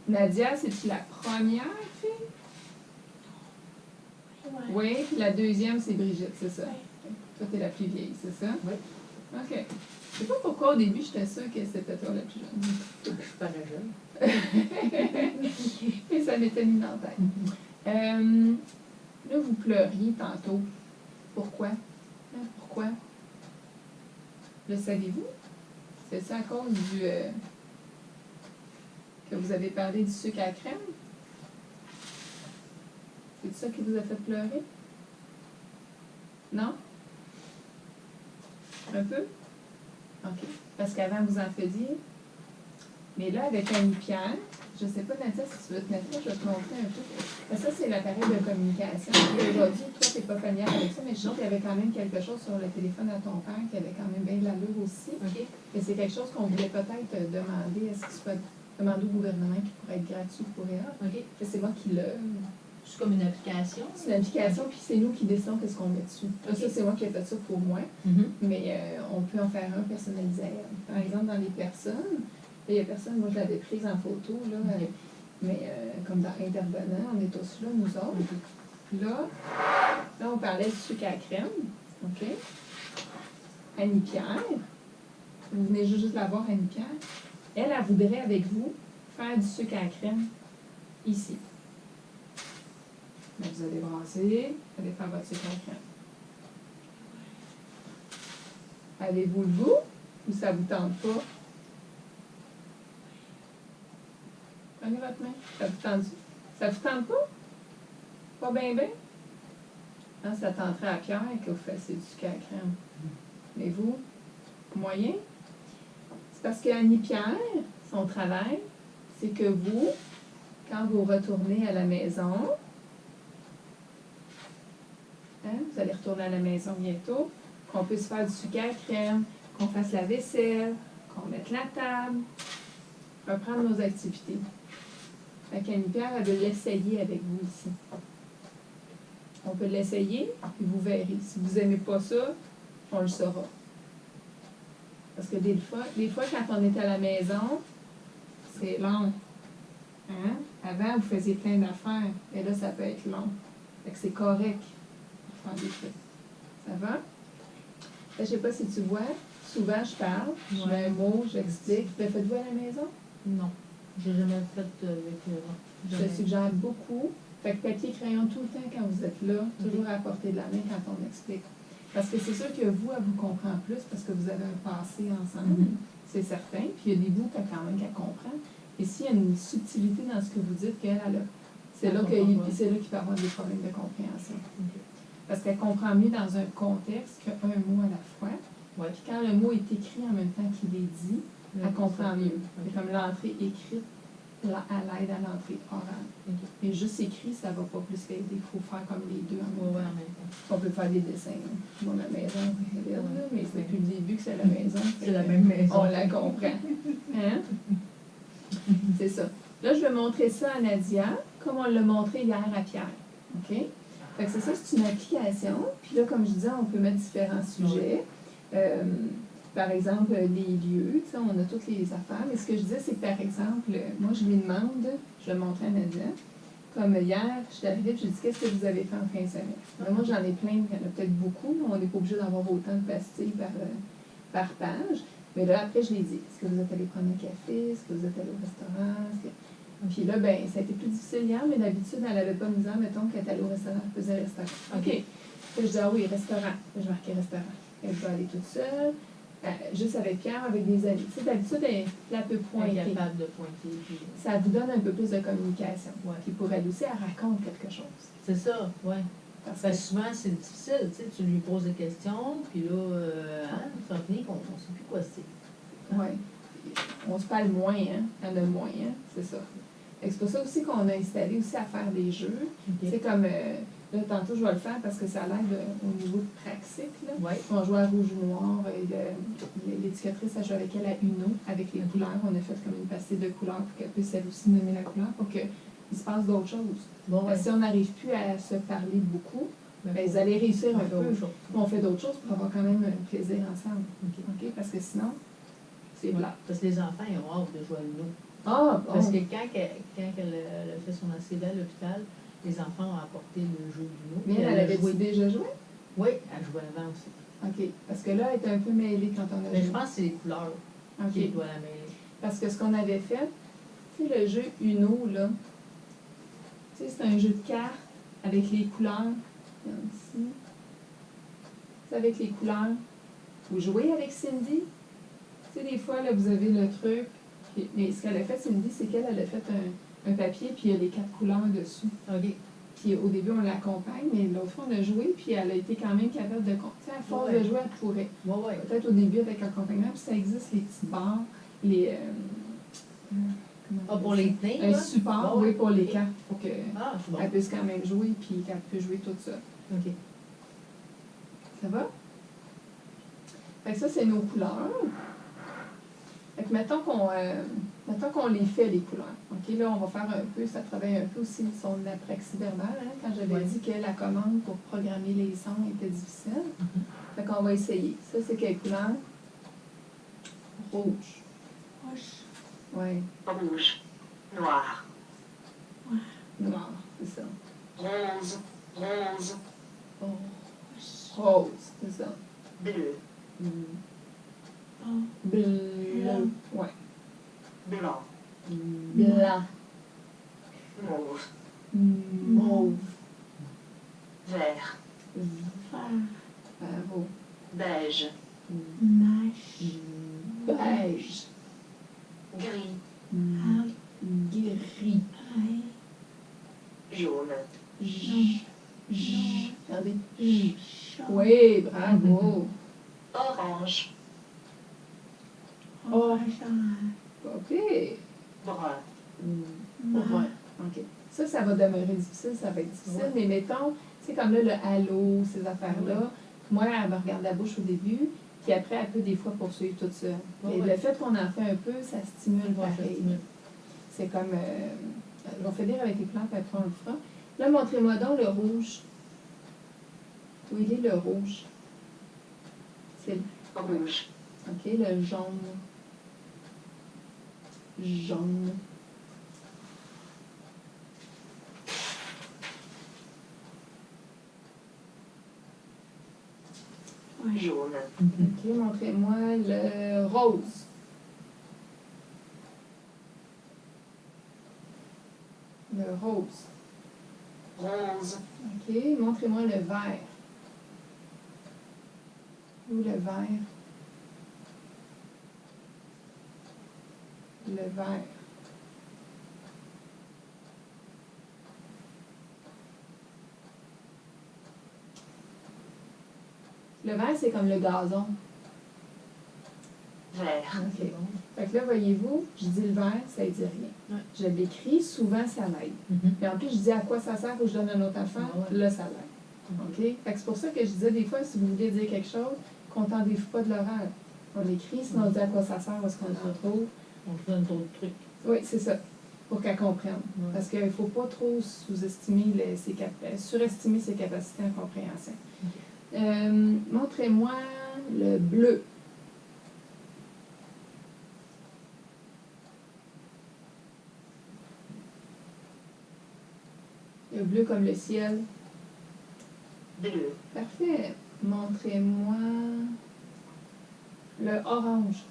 Nadia, c'est-tu la première fille? Oui, puis la deuxième, c'est Brigitte, c'est ça? Toi, t'es la plus vieille, c'est ça? Oui. OK. Je sais pas pourquoi au début, j'étais sûre que c'était toi la plus jeune. Je suis pas la jeune. Et ça m'était mis dans la tête. Là, vous pleuriez tantôt. Pourquoi? Pourquoi? Le savez-vous? C'est ça à cause du... que vous avez parlé du sucre à la crème? C'est ça qui vous a fait pleurer? Non? Un peu? OK. Parce qu'avant, vous en faisiez. Mais là, avec Annie-Pierre, je ne sais pas, Nadia, si tu veux te mettre là, je vais te montrer un peu. Parce que ça, c'est l'appareil de communication. Et aujourd'hui, toi, tu n'es pas familière avec ça, mais je sais qu'il y avait quand même quelque chose sur le téléphone à ton père qui avait quand même bien de l'allure aussi. OK. Et c'est quelque chose qu'on voulait peut-être demander, est-ce qu'il soit demandé au gouvernement qui pourrait être gratuit pour elle. OK. Et c'est moi qui l'ai. C'est comme une application. C'est une application, puis c'est nous qui décidons qu'est-ce qu'on met dessus. Là, ça, c'est moi qui ai fait ça pour moi, mais on peut en faire un personnalisé à elle. Par exemple, dans les personnes, il y a personne, moi je l'avais prise en photo, là, mais comme dans Intervenant, on est tous là, nous autres. Là, on parlait du sucre à la crème, OK? Annie-Pierre, vous venez juste la voir, Annie-Pierre. Elle voudrait avec vous faire du sucre à la crème ici. Donc, vous allez brasser, vous allez faire votre sucre à la crème. Avez-vous le goût ou ça ne vous tente pas? Prenez votre main. Ça vous tente, ça vous tente pas? Pas bien, bien? Non, ça tenterait à Pierre que vous fassiez du sucre à la crème. Mais vous, moyen? C'est parce qu'Annie-Pierre, son travail, c'est que vous, quand vous retournez à la maison, vous allez retourner à la maison bientôt, qu'on puisse faire du sucre à la crème, qu'on fasse la vaisselle, qu'on mette la table, reprendre nos activités. Fait qu'Annie-Pierre, elle veut l'essayer avec vous ici. On peut l'essayer, puis vous verrez. Si vous n'aimez pas ça, on le saura. Parce que des fois, quand on est à la maison, c'est long. Hein? Avant, vous faisiez plein d'affaires, et là, ça peut être long. Fait que c'est correct. Faire des trucs. Ça va? Je ne sais pas si tu vois, souvent je parle, je mets un mot, j'explique. Le faites-vous à la maison? Non. J'ai jamais fait avec... Je te suggère beaucoup. Fait que papier, crayon tout le temps quand vous êtes là, toujours à portée de la main quand on explique. Parce que c'est sûr que vous, elle vous comprend plus parce que vous avez un passé ensemble, c'est certain. Puis il y a des bouts quand même qu'elle comprend. Et s'il y a une subtilité dans ce que vous dites qu'elle a, c'est là qu'il peut y avoir des problèmes de compréhension. Parce qu'elle comprend mieux dans un contexte qu'un mot à la fois. Ouais. Puis quand le mot est écrit en même temps qu'il est dit, elle comprend mieux. C'est comme l'entrée écrite à l'aide à l'entrée orale. Et juste écrit, ça ne va pas plus l'aider. Il faut faire comme les deux en même temps. On peut faire des dessins. Bon, la maison, elle est là, mais c'est depuis le début que c'est la maison. C'est la même maison. On la comprend. Hein? C'est ça. Là, je vais montrer ça à Nadia, comme on l'a montré hier à Pierre. OK? Fait que c'est ça, c'est une application. Puis là, comme je disais, on peut mettre différents sujets. Par exemple, les lieux, on a toutes les affaires. Mais ce que je disais, c'est que par exemple, moi, je lui demande, je le montrais à Nadia, comme hier, je suis arrivée et je lui ai dit, qu'est-ce que vous avez fait en fin de semaine? Alors, moi, j'en ai plein, il y en a peut-être beaucoup, mais on n'est pas obligé d'avoir autant de pastilles par page. Mais là, après, je lui ai dit, est-ce que vous êtes allé prendre un café? Est-ce que vous êtes allé au restaurant? Puis là, ben, ça a été plus difficile hier, mais d'habitude, elle n'avait pas misère, mettons, qu'elle est allée au restaurant, elle faisait restaurant. OK. Puis je dis, ah oui, restaurant. Je marquais restaurant. Elle va aller toute seule. Juste avec Pierre, avec des amis. Tu sais, d'habitude, elle peut pointer. Elle est capable de pointer. Puis... Ça vous donne un peu plus de communication. Ouais. Puis pour elle aussi, elle raconte quelque chose. C'est ça, oui. Parce que souvent, c'est difficile. Tu sais, tu lui poses des questions, puis là, ça finit qu'on ne sait plus quoi c'est. Oui. On se parle moins, hein? Il y en a moins, hein? C'est ça. C'est pour ça aussi qu'on a installé aussi à faire des jeux. C'est comme... là, tantôt, je vais le faire parce que ça l'aide au niveau de praxique. Là. Ouais. On joue à rouge-noir. L'éducatrice a joué avec elle à Uno, avec les couleurs. On a fait comme une pastille de couleurs pour qu'elle puisse elle aussi nommer la couleur pour qu'il se passe d'autres choses. Bon, si on n'arrive plus à se parler beaucoup, ben, vous allez réussir un peu. On fait d'autres choses pour avoir quand même un plaisir ensemble. Okay? Parce que sinon, c'est plat. Parce que les enfants, ils ont hâte de jouer à Uno. Ah, bon. Parce que quand elle a fait son ACV à l'hôpital, les enfants ont apporté le jeu du mot. Mais elle avait déjà joué? Oui, elle jouait avant aussi. OK. Parce que là, elle était un peu mêlée quand on a Mais joué. je pense que c'est les couleurs OK. qui doivent la mêler. Parce que ce qu'on avait fait, tu sais, le jeu Uno, là, tu sais, c'est un jeu de cartes avec les couleurs. Regarde ici. C'est avec les couleurs. Vous jouez avec Cindy. Tu sais, des fois, là, vous avez le truc. Mais ce qu'elle a fait, Cindy, c'est qu'elle a fait un papier, puis il y a les 4 couleurs dessus. OK. Puis au début, on l'accompagne, mais l'autre fois, on a joué, puis elle a été quand même capable de... Tu sais, à force Ouais. de jouer, elle pourrait. Oui, oui. Peut-être au début avec accompagnement, puis ça existe, les petits barres, les... comment on Ah, pour appelle les tenir, ça? Un là? support, Ouais, oui, ouais. pour les cartes, pour qu'elle Ah, c'est bon. puisse quand même jouer, puis qu'elle puisse jouer tout ça. OK. Ça va? Fait que ça, c'est nos couleurs. Fait que mettons qu'on les fait, les couleurs. OK, là, on va faire un peu, ça travaille un peu aussi son apraxie-verbale, hein, quand j'avais Ouais. dit que la commande pour programmer les sons était difficile. Fait qu'on va essayer. Ça, c'est quelle couleur? Rouge. Oui, Rouge, noir, noir, c'est ça. rose, rose, Rose, c'est ça. bleu, Bleu, ouais. blanc, Blanc. mauve, Mauve. vert, Bravo. beige, Beige. gris, Gris. jaune, Regardez. Oui, bravo. orange, OK. brun, Ouais. OK. Ça va demeurer difficile, ça va être difficile. Ouais. Mais mettons, c'est comme là, le halo, ces affaires-là. Moi, elle me regarde la bouche au début, puis après, elle peut des fois poursuivre toute seule. Ouais, Et ouais. le fait qu'on en fait un peu, ça stimule Ouais, ça pareil. stimule. C'est comme... on va finir avec les plantes, puis après on le fera. Là, montrez-moi donc le rouge. Où il est le rouge? C'est rouge, OK, le jaune. Jaune. jaune, OK, montrez-moi le rose. Le rose. rose, OK, montrez-moi le vert. Où le vert? Le vert. Le vert, c'est comme le gazon. vert, OK. Fait que là, voyez-vous, je dis le vert, ça ne dit rien. Ouais. Je l'écris, souvent, ça l'aide. Mais en plus, je dis à quoi ça sert, faut que je donne une autre affaire, Ouais. là, ça l'aide. OK? Fait que c'est pour ça que je disais des fois, si vous voulez dire quelque chose, contentez-vous pas de l'oral. On l'écrit, sinon on dit à quoi ça sert, où est-ce qu'on en trouve. On te donne d'autres trucs. Oui, c'est ça, pour qu'elle comprenne. Ouais. Parce qu'il ne faut pas trop sous-estimer surestimer ses capacités en compréhension. Montrez-moi le bleu. Le bleu comme le ciel. bleu, Parfait. Montrez-moi le orange.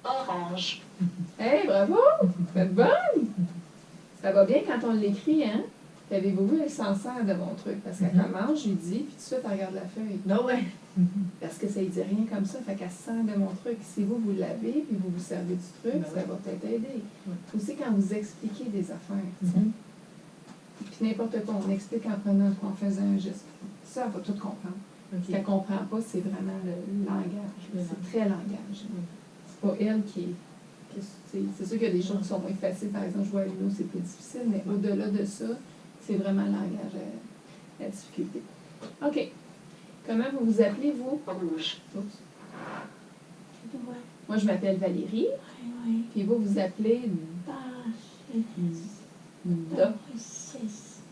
orange, Hey, bravo! Vous êtes bonne! Ça va bien quand on l'écrit, hein? Puis avez-vous vu, elle s'en sert de mon truc. Parce qu'elle commence, je lui dis, puis tout de suite, elle regarde la feuille. Non, ouais. Parce que ça ne dit rien comme ça, fait qu'elle se sert de mon truc. Si vous, vous l'avez, puis vous vous servez du truc, Ben ça ouais. va peut-être aider. Ouais. Aussi, quand vous expliquez des affaires, tu sais. Puis n'importe quoi, on explique en prenant, en faisant un geste. Ça, elle va tout comprendre. Ce qu'elle ne comprend pas, c'est vraiment le langage. Le C'est très langage. C'est pas elle qui est... C'est sûr qu'il y a des choses qui sont moins faciles. Par exemple, jouer à l'UNO, c'est plus difficile, mais au-delà de ça, c'est vraiment le langage, la difficulté. OK. Comment vous vous appelez, vous? rouge, Oups. Moi, je m'appelle Valérie. Puis vous, vous appelez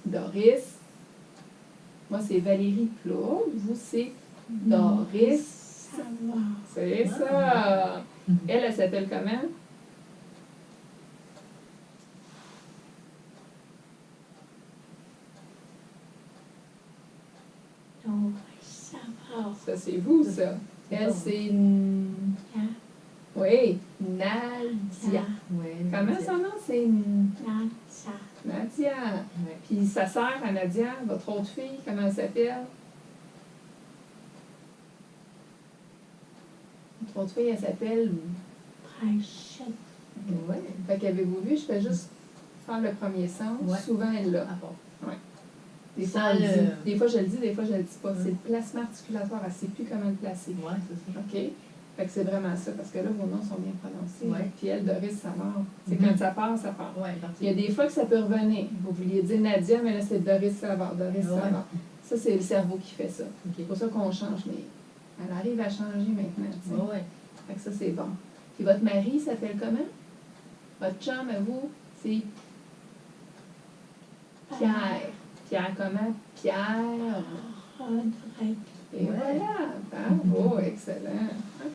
Doris. Moi, c'est Valérie Plourde. Vous, c'est Doris. Ça va. C'est ça. Elle s'appelle comment? Donc, ça va. Ça, c'est vous, ça. Elle, c'est... Hein? Oui, Nadia. Ouais. Comment son nom? C'est Là, ça. Nadia. Ouais. Puis sa sœur à Nadia, votre autre fille, comment elle s'appelle? Votre autre fille, elle s'appelle... Prêchette. Ouais. Fait qu'avez-vous vu, je fais juste faire le premier son. Ouais. Souvent, elle l'a. À part. Des Ça, fois, on le dit. le- Des fois, je le dis, des fois, je le dis pas. Ouais. C'est le placement articulatoire, elle ne sait plus comment le placer. Ouais, c'est ça. OK? Fait que c'est vraiment ça, parce que là, vos noms sont bien prononcés. Ouais. Puis elle, Doris, ça part. C'est Mhm. quand ça part, ça part. Ouais, Il y a des fois que ça peut revenir. Vous vouliez dire Nadia, mais là, c'est Doris Savard. Doris Ouais. Savard. Ça, c'est le cerveau qui fait ça. OK. C'est pour ça qu'on change, mais elle arrive à changer maintenant. tu sais. Ouais. Fait que ça, c'est bon. Puis votre mari s'appelle comment? Votre chum, à vous, c'est Pierre. Pierre comment? Pierre. Rodrigue. Et Ouais. voilà. Bravo, excellent.